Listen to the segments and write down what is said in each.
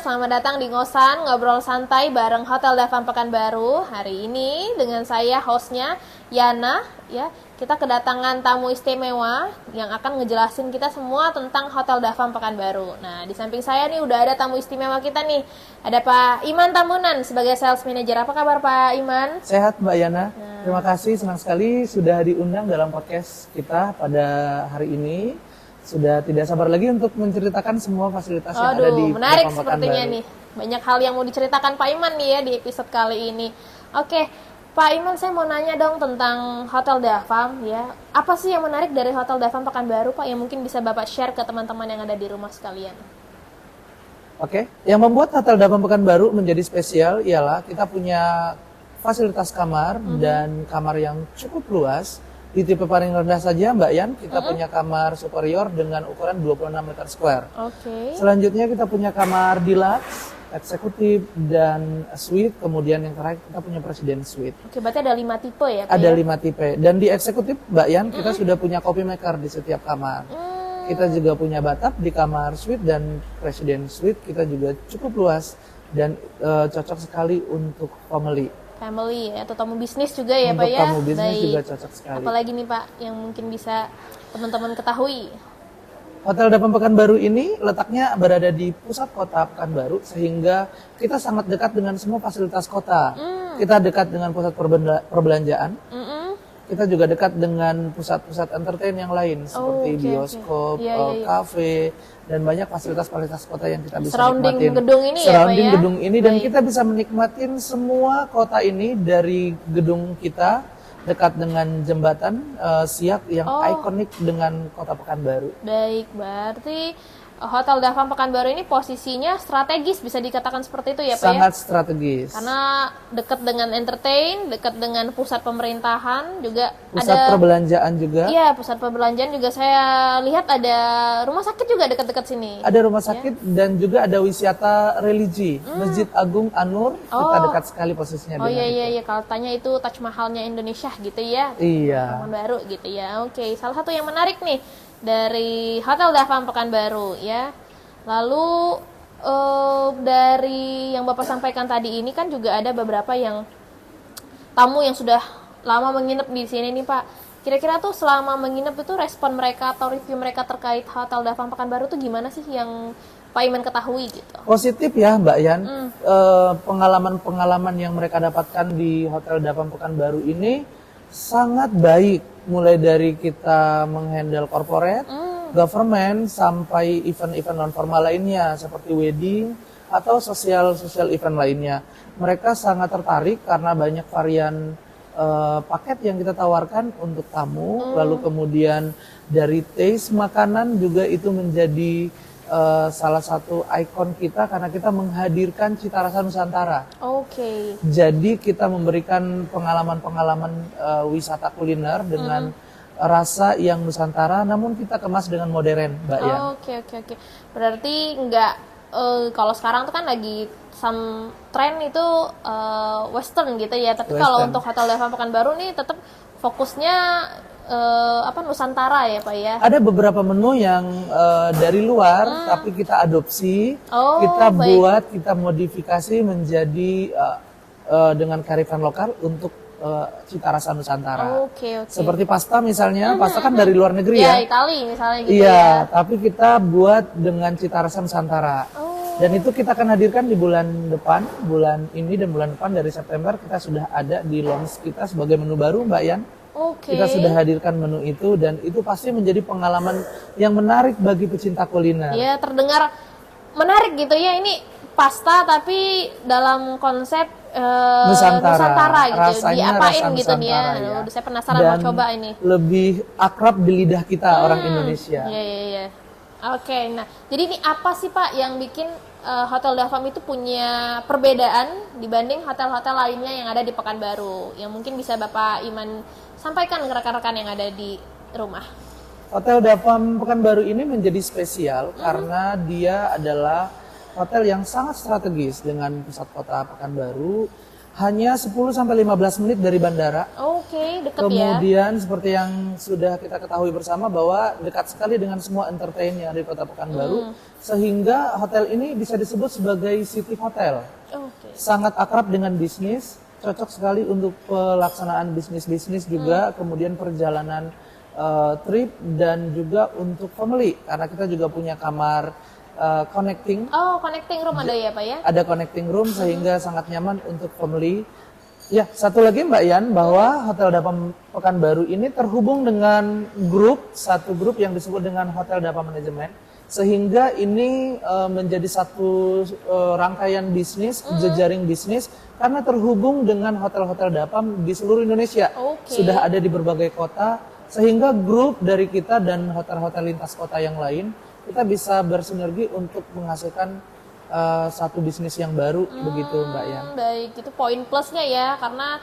selamat datang di Ngosan Ngobrol Santai bareng Hotel Davam Pekanbaru. Hari ini dengan saya hostnya Yana, ya. Kita kedatangan tamu istimewa yang akan ngejelasin kita semua tentang Hotel Davam Pekanbaru. Nah, di samping saya nih udah ada tamu istimewa kita nih. Ada Pak Iman Tambunan sebagai sales manager. Apa kabar Pak Iman? Sehat Mbak Yana. Terima kasih, senang sekali sudah diundang dalam podcast kita pada hari ini. Sudah tidak sabar lagi untuk menceritakan semua fasilitas yang ada di menarik Davam sepertinya Pekanbaru. nih. Banyak hal yang mau diceritakan Pak Iman nih ya di episode kali ini. Oke, Pak Iman, saya mau nanya dong tentang Hotel Davam ya. Apa sih yang menarik dari Hotel Davam Pekanbaru Pak yang mungkin bisa Bapak share ke teman-teman yang ada di rumah sekalian? Oke, yang membuat Hotel Davam Pekanbaru menjadi spesial ialah kita punya fasilitas kamar dan kamar yang cukup luas. Di tipe paling rendah saja Mbak Yan, kita punya kamar superior dengan ukuran 26 meter square. Oke. Selanjutnya kita punya kamar deluxe, eksekutif, dan suite. Kemudian yang terakhir kita punya presiden suite. Oke, berarti ada 5 tipe ya Pak? Ada ya? 5 tipe. Dan di eksekutif Mbak Yan, kita sudah punya coffee maker di setiap kamar. Kita juga punya bathtub di kamar suite dan presiden suite. Kita juga cukup luas dan cocok sekali untuk family ya, atau tamu bisnis juga ya untuk Pak ya? tamu bisnis Baik. juga cocok sekali. Apalagi nih Pak yang mungkin bisa teman-teman ketahui? Hotel Davam Pekanbaru ini letaknya berada di pusat kota Pekanbaru sehingga kita sangat dekat dengan semua fasilitas kota. Kita dekat dengan pusat perbelanjaan. Kita juga dekat dengan pusat-pusat entertain yang lain seperti bioskop, kafe, dan banyak fasilitas-fasilitas kota yang kita bisa Surrounding nikmatin. gedung ini Surrounding ya Pak ya? gedung ini dan kita bisa menikmatin semua kota ini dari gedung kita dekat dengan jembatan Siak yang ikonik dengan kota Pekanbaru. Baik, berarti Hotel Davam Pekanbaru ini posisinya strategis, bisa dikatakan seperti itu ya Pak Sangat ya? strategis. Karena dekat dengan entertain, dekat dengan pusat pemerintahan, juga Pusat ada perbelanjaan juga. Iya, pusat perbelanjaan juga saya lihat ada rumah sakit juga dekat-dekat sini. Ada rumah sakit dan juga ada wisata religi. Masjid Agung An-Nur, kita dekat sekali posisinya Oh dengan iya, katanya itu Taj Mahalnya Indonesia gitu ya. Iya. Pekanbaru gitu ya. Oke, salah satu yang menarik nih dari Hotel Davam Pekanbaru ya. Lalu dari yang Bapak sampaikan tadi ini kan juga ada beberapa yang tamu yang sudah lama menginap di sini nih Pak. Kira-kira tuh selama menginap itu respon mereka atau review mereka terkait Hotel Davam Pekanbaru tuh gimana sih yang Pak Iman ketahui gitu? Positif ya Mbak Yan. Pengalaman-pengalaman yang mereka dapatkan di Hotel Davam Pekanbaru ini sangat baik. Mulai dari kita menghandle corporate, government, sampai event-event non-formal lainnya seperti wedding atau sosial event lainnya. Mereka sangat tertarik karena banyak varian paket yang kita tawarkan untuk tamu. Lalu kemudian dari taste makanan juga itu menjadi salah satu ikon kita karena kita menghadirkan cita rasa Nusantara. Oke. Jadi kita memberikan pengalaman-pengalaman wisata kuliner dengan rasa yang Nusantara, namun kita kemas dengan modern, Mbak Yan. Oke. Berarti nggak kalau sekarang tuh kan lagi some trend itu western gitu ya. Tapi kalau untuk Hotel Davam Pekanbaru nih tetap fokusnya Nusantara ya Pak ya. Ada beberapa menu yang dari luar tapi kita adopsi, kita modifikasi menjadi dengan kearifan lokal untuk cita rasa Nusantara. Oke. Seperti pasta misalnya, pasta kan dari luar negeri ya. Itali misalnya gitu Iya, ya. tapi kita buat dengan cita rasa Nusantara. Dan itu kita akan hadirkan di bulan depan, bulan ini dan bulan depan dari September kita sudah ada di launch kita sebagai menu baru Mbak Yan. Kita sudah hadirkan menu itu dan itu pasti menjadi pengalaman yang menarik bagi pecinta kuliner. Ya, terdengar menarik gitu ya. Ini pasta tapi dalam konsep Nusantara gitu. Rasanya Diapain rasa gitu nih ya. Nusantara, Saya penasaran dan mau coba ini. lebih akrab di lidah kita orang Indonesia. Iya. Oke, nah jadi ini apa sih Pak yang bikin Hotel Davam itu punya perbedaan dibanding hotel-hotel lainnya yang ada di Pekanbaru? Yang mungkin bisa Bapak Iman sampaikan ke rekan-rekan yang ada di rumah. Hotel Davam Pekanbaru ini menjadi spesial karena dia adalah hotel yang sangat strategis dengan pusat kota Pekanbaru. hanya 10-15 menit dari bandara. Oke, deket ya. Kemudian seperti yang sudah kita ketahui bersama bahwa dekat sekali dengan semua entertain yang ada di Kota Pekanbaru, sehingga hotel ini bisa disebut sebagai city hotel. Oke. Sangat akrab dengan bisnis, cocok sekali untuk pelaksanaan bisnis-bisnis juga, kemudian perjalanan trip dan juga untuk family karena kita juga punya kamar connecting. Oh, connecting room ada ya Pak ya? Ada connecting room sehingga sangat nyaman untuk family. Ya, satu lagi Mbak Yan, bahwa Hotel Dapa Pekanbaru ini terhubung dengan satu grup yang disebut dengan Hotel Dapa Management, sehingga ini menjadi satu rangkaian bisnis, jejaring bisnis, karena terhubung dengan hotel-hotel Dapa di seluruh Indonesia. Sudah ada di berbagai kota, sehingga grup dari kita dan hotel-hotel lintas kota yang lain, kita bisa bersinergi untuk menghasilkan satu bisnis yang baru, begitu Mbak Yan. Baik, itu poin plusnya ya, karena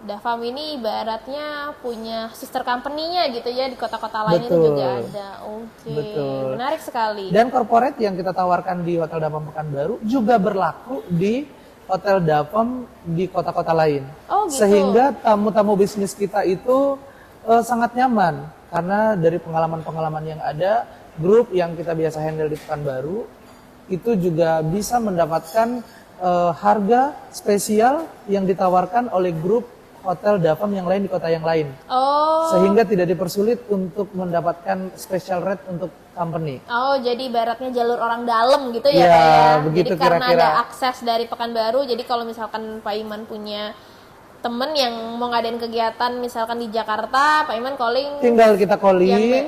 Dafam ini ibaratnya punya sister company-nya gitu ya, di kota-kota lain itu juga ada. Betul. Menarik sekali. Dan corporate yang kita tawarkan di Hotel Dapam Pekanbaru juga berlaku di Hotel Dapam di kota-kota lain. Gitu. Sehingga tamu-tamu bisnis kita itu sangat nyaman, karena dari pengalaman-pengalaman yang ada, grup yang kita biasa handle di Pekanbaru itu juga bisa mendapatkan harga spesial yang ditawarkan oleh grup hotel Dapam yang lain di kota yang lain. Sehingga tidak dipersulit untuk mendapatkan special rate untuk company. Jadi ibaratnya jalur orang dalam gitu ya, Ya, Pak ya. begitu jadi karena kira-kira. ada akses dari Pekanbaru, jadi kalau misalkan Pak Iman punya temen yang mau ngadain kegiatan misalkan di Jakarta, Pak Iman calling, tinggal kita calling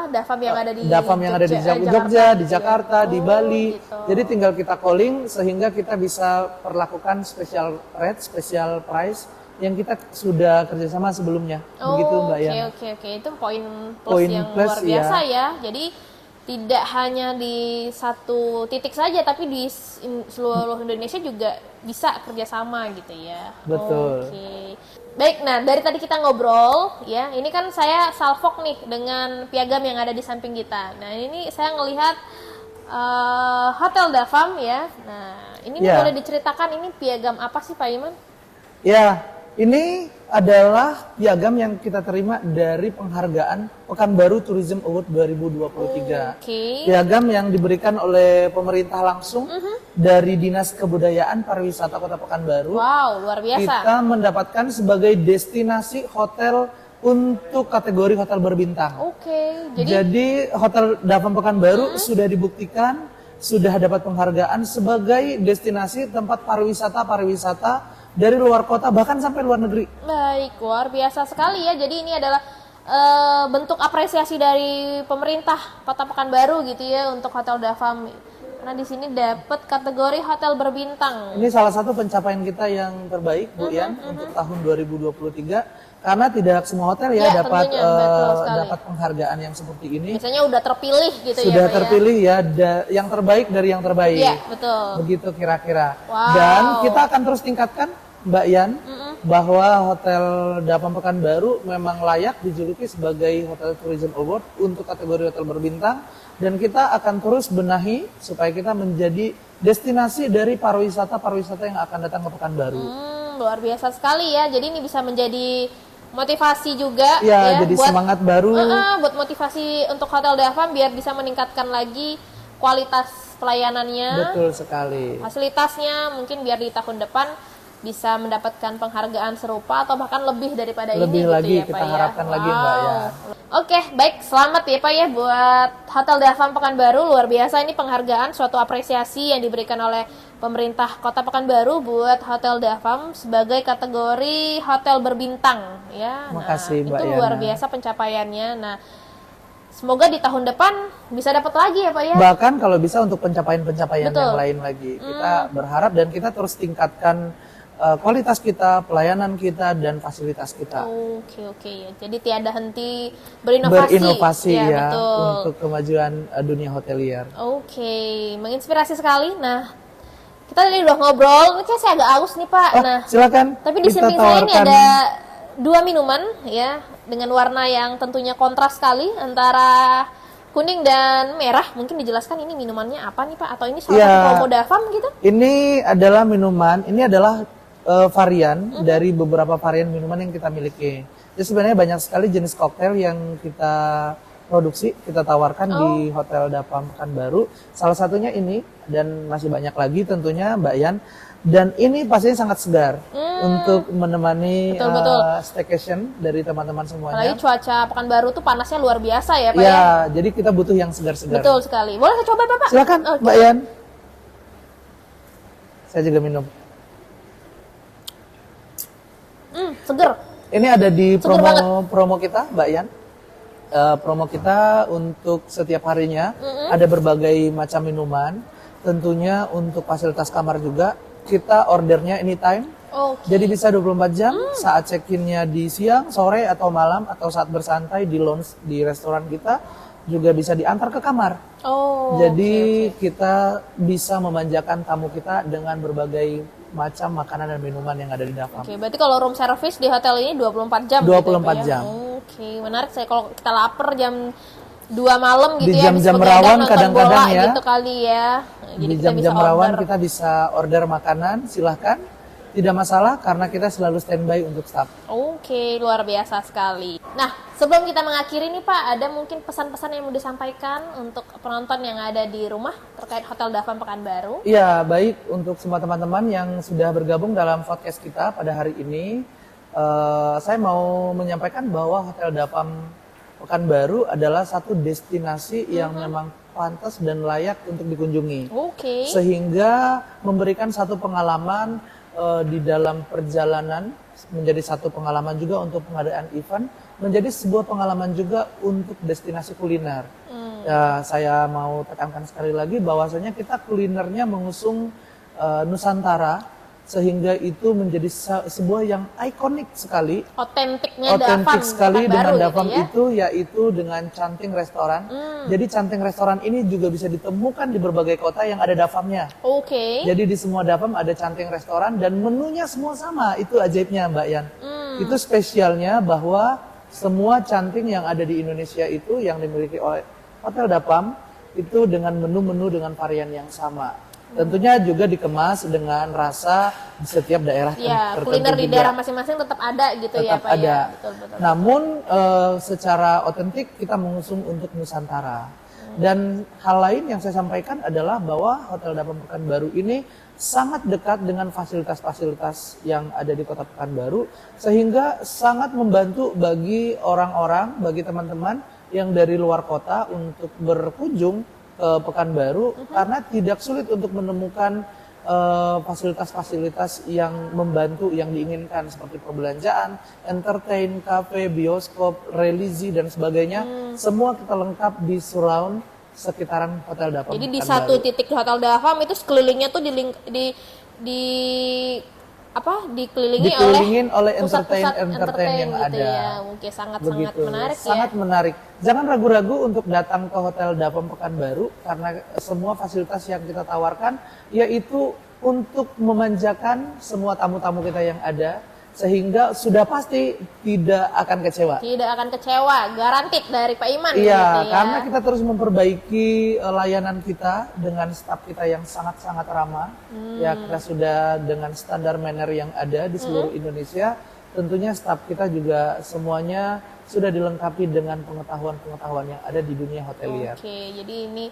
Dafam yang ada di Dapam yang ada di Jogja, di Jakarta, di Bali. Gitu. Jadi tinggal kita calling sehingga kita bisa perlakukan special rate, special price yang kita sudah kerjasama sebelumnya. Begitu Mbak Yan. Oke. Itu poin plus yang luar biasa ya. Jadi tidak hanya di satu titik saja, tapi di seluruh Indonesia juga bisa kerjasama gitu ya. Betul. Baik, nah dari tadi kita ngobrol ya, ini kan saya salvok nih dengan piagam yang ada di samping kita. Nah ini saya ngelihat Hotel Dafam ya. Nah ini boleh diceritakan ini piagam apa sih Pak Iman? Ya, ini adalah piagam yang kita terima dari penghargaan Pekanbaru Tourism Award 2023. Piagam yang diberikan oleh pemerintah langsung dari Dinas Kebudayaan Pariwisata Kota Pekanbaru. Wow, luar biasa. Kita mendapatkan sebagai destinasi hotel untuk kategori hotel berbintang. Jadi Hotel Dapam Pekanbaru sudah dibuktikan, sudah dapat penghargaan sebagai destinasi tempat pariwisata dari luar kota bahkan sampai luar negeri. Baik, luar biasa sekali ya. Jadi ini adalah bentuk apresiasi dari pemerintah Kota Pekanbaru gitu ya untuk Hotel Dafam. Karena di sini dapat kategori hotel berbintang. Ini salah satu pencapaian kita yang terbaik, Bu Yan, untuk tahun 2023. Karena tidak semua hotel dapat penghargaan yang seperti ini. Biasanya udah terpilih gitu ya. Sudah terpilih ya, yang terbaik dari yang terbaik. Iya, betul. Begitu kira-kira. Dan kita akan terus tingkatkan, Mbak Yan, bahwa Hotel Dapam Pekanbaru memang layak dijuluki sebagai Hotel Tourism Award untuk kategori hotel berbintang. Dan kita akan terus benahi supaya kita menjadi destinasi dari pariwisata yang akan datang ke Pekanbaru. Luar biasa sekali ya. Jadi ini bisa menjadi motivasi juga jadi buat semangat baru. Buat motivasi untuk Hotel Dafam biar bisa meningkatkan lagi kualitas pelayanannya. Betul sekali. Fasilitasnya mungkin biar di tahun depan bisa mendapatkan penghargaan serupa atau bahkan lebih daripada lebih ini lagi gitu ya, kita Pak harapkan ya. lagi Mbak ya. Oke, baik, selamat ya Pak ya buat Hotel Dafam Pekanbaru. Luar biasa, ini penghargaan, suatu apresiasi yang diberikan oleh pemerintah Kota Pekanbaru buat Hotel Dafam sebagai kategori hotel berbintang ya. Makasih Mbak itu Yana. luar biasa pencapaiannya. Nah, semoga di tahun depan bisa dapat lagi ya Pak ya. Bahkan kalau bisa untuk pencapaian-pencapaian yang lain lagi. Kita berharap dan kita terus tingkatkan kualitas kita, pelayanan kita, dan fasilitas kita. Oke. Jadi tiada henti berinovasi ya betul. Untuk kemajuan dunia hotelier. Menginspirasi sekali. Nah, kita tadi udah ngobrol, ini saya agak aus nih Pak. Silakan. Tapi di samping saya ini ada 2 minuman ya, dengan warna yang tentunya kontras sekali antara kuning dan merah. Mungkin dijelaskan ini minumannya apa nih Pak? Atau ini salah satu promo Dafam gitu? Ini adalah minuman, ini adalah varian dari beberapa varian minuman yang kita miliki. Jadi sebenarnya banyak sekali jenis koktail yang kita produksi, kita tawarkan di Hotel Dapam Pekanbaru. Salah satunya ini dan masih banyak lagi tentunya Mbak Yan. Dan ini pastinya sangat segar untuk menemani staycation dari teman-teman semuanya. Apalagi cuaca Pekanbaru tuh panasnya luar biasa ya Pak ya? Jadi kita butuh yang segar-segar. Betul sekali. Boleh saya coba Bapak? Silakan Mbak Yan. Saya juga minum. Seger. Ini ada di promo kita, Mbak Yan. Promo kita untuk setiap harinya ada berbagai macam minuman. Tentunya untuk fasilitas kamar juga kita ordernya anytime. Jadi bisa 24 jam saat check-innya di siang, sore atau malam atau saat bersantai di lounge di restoran kita juga bisa diantar ke kamar. Jadi kita bisa memanjakan tamu kita dengan berbagai macam makanan dan minuman yang ada di Dapam. Berarti kalau room service di hotel ini 24 jam 24 gitu ya, jam. Menarik. Saya kalau kita lapar jam 2 malam gitu di ya, jam-jam rawan kadang-kadang ya. Gitu kali ya. Jadi di jam-jam rawan kita bisa order makanan, silahkan. Tidak masalah karena kita selalu standby untuk staff. Luar biasa sekali. Nah, sebelum kita mengakhiri nih Pak, ada mungkin pesan-pesan yang mau disampaikan untuk penonton yang ada di rumah terkait Hotel Dapam Pekanbaru? Iya, baik untuk semua teman-teman yang sudah bergabung dalam podcast kita pada hari ini. Saya mau menyampaikan bahwa Hotel Dapam Pekanbaru adalah satu destinasi yang memang pantas dan layak untuk dikunjungi. Sehingga memberikan satu pengalaman di dalam perjalanan, menjadi satu pengalaman juga untuk pengadaan event, menjadi sebuah pengalaman juga untuk destinasi kuliner. Saya mau tekankan sekali lagi bahwasanya kita kulinernya mengusung Nusantara, sehingga itu menjadi sebuah yang ikonik sekali, otentik sekali dengan Dapam gitu ya? Yaitu dengan canting restoran. Jadi canting restoran ini juga bisa ditemukan di berbagai kota yang ada Dapamnya. Jadi di semua Dapam ada canting restoran dan menunya semua sama. Itu ajaibnya Mbak Yan. Itu spesialnya bahwa semua canting yang ada di Indonesia itu yang dimiliki oleh Hotel Dapam itu dengan menu-menu dengan varian yang sama. Tentunya juga dikemas dengan rasa di setiap daerah tertentu. Kuliner di daerah masing-masing tetap ada gitu tetap ya Pak ada. ya. Betul. Namun secara otentik kita mengusung untuk Nusantara. Dan hal lain yang saya sampaikan adalah bahwa Hotel Dapam Pekanbaru ini sangat dekat dengan fasilitas-fasilitas yang ada di Kota Pekanbaru, sehingga sangat membantu bagi orang-orang, bagi teman-teman yang dari luar kota untuk berkunjung Pekanbaru, karena tidak sulit untuk menemukan fasilitas-fasilitas yang membantu yang diinginkan seperti perbelanjaan, entertain, kafe, bioskop, religi dan sebagainya. Semua kita lengkap di surround sekitaran Hotel Dapam. Jadi di satu titik di Hotel Dapam itu sekelilingnya tuh dikelilingin oleh entertain yang gitu ada. Ya. Mungkin sangat menarik sangat menarik. Jangan ragu-ragu untuk datang ke Hotel Dapam Pekanbaru karena semua fasilitas yang kita tawarkan yaitu untuk memanjakan semua tamu-tamu kita yang ada, sehingga sudah pasti tidak akan kecewa. Tidak akan kecewa, garantit dari Pak Iman. Iya, gitu ya. Karena kita terus memperbaiki layanan kita dengan staf kita yang sangat-sangat ramah. Ya, kita sudah dengan standar manner yang ada di seluruh Indonesia. Tentunya staf kita juga semuanya sudah dilengkapi dengan pengetahuan-pengetahuan yang ada di dunia hotelier. Jadi ini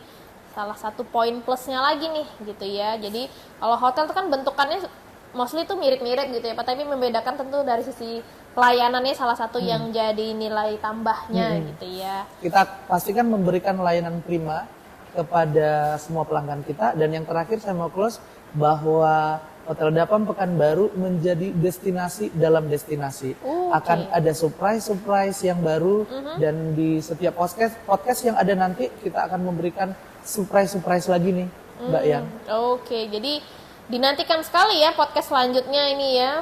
salah satu poin plusnya lagi nih, gitu ya. Jadi kalau hotel itu kan bentukannya mostly itu mirip-mirip gitu ya Pak, tapi membedakan tentu dari sisi pelayanannya salah satu yang jadi nilai tambahnya gitu ya. Kita pastikan memberikan layanan prima kepada semua pelanggan kita. Dan yang terakhir saya mau close bahwa Hotel Dapam Pekanbaru menjadi destinasi dalam destinasi. Akan ada surprise yang baru dan di setiap podcast yang ada nanti kita akan memberikan surprise lagi nih Mbak Yan. Jadi dinantikan sekali ya podcast selanjutnya ini ya.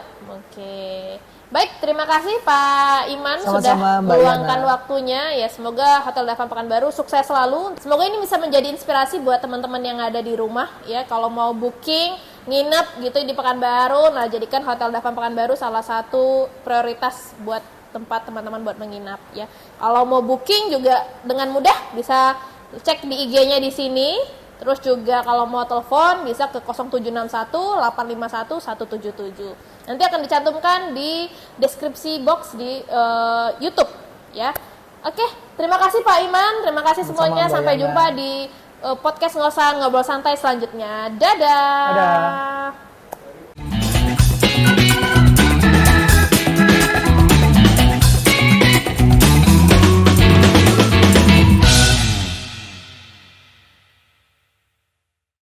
Baik, terima kasih Pak Iman sudah meluangkan waktunya. Ya, semoga Hotel Dapam Pekanbaru sukses selalu. Semoga ini bisa menjadi inspirasi buat teman-teman yang ada di rumah ya. Kalau mau booking, nginep gitu di Pekanbaru, nah jadikan Hotel Dapam Pekanbaru salah satu prioritas buat tempat teman-teman buat menginap ya. Kalau mau booking juga dengan mudah bisa cek di IG-nya di sini Terus juga kalau mau telepon bisa ke 0761 851 177. Nanti akan dicantumkan di deskripsi box di YouTube ya. Oke, terima kasih Pak Iman, terima kasih semuanya. Sampai jumpa di podcast Ngosan Ngobrol Santai selanjutnya. Dadah. Dadah.